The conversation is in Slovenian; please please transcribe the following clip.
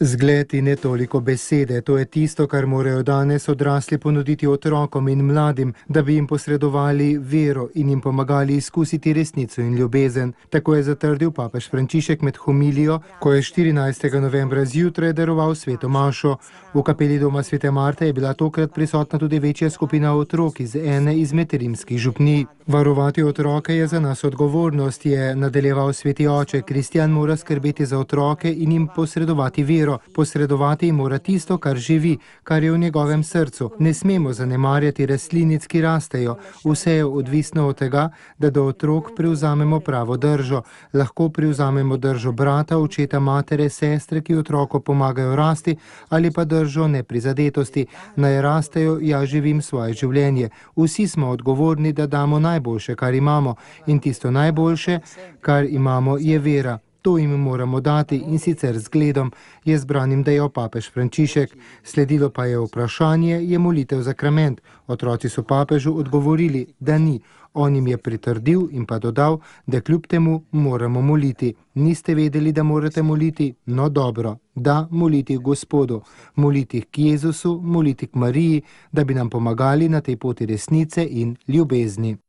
Zgled in ne toliko besede, to je tisto, kar morajo danes odrasli ponuditi otrokom in mladim, da bi jim posredovali vero in jim pomagali izkusiti resnico in ljubezen. Tako je zatrdil papež Frančišek med homilijo, ko je 14. novembra zjutraj daroval sveto mašo. V kapeli doma svete Marte je bila tokrat prisotna tudi večja skupina otrok iz ene izmed rimskih župnij. Varovati otroke je za nas odgovornost, je nadaljeval sveti oče. Kristjan mora skrbeti za otroke in jim posredovati vero. Posredovati jim mora tisto, kar živi, kar je v njegovem srcu. Ne smemo zanemarjati rastlinic, ki rastejo. Vse je odvisno od tega, da do otrok prevzamemo pravo držo. Lahko prevzamemo držo brata, očeta, matere, sestre, ki otroku pomagajo rasti, ali pa držo neprizadetosti. Naj rastejo, jaz živim svoje življenje. Vsi smo odgovorni, da damo najboljše, kar imamo. In tisto najboljše, kar imamo, je vera. To jim moramo dati in sicer zgledom, je zbranim dejal papež Frančišek. Sledilo pa je vprašanje, je molitev zakrament. Otroci so papežu odgovorili, da ni. On jim je pritrdil in pa dodal, da kljub temu moramo moliti. Niste vedeli, da morate moliti? No dobro, da moliti k Gospodu, moliti k Jezusu, moliti k Mariji, da bi nam pomagali na tej poti resnice in ljubezni.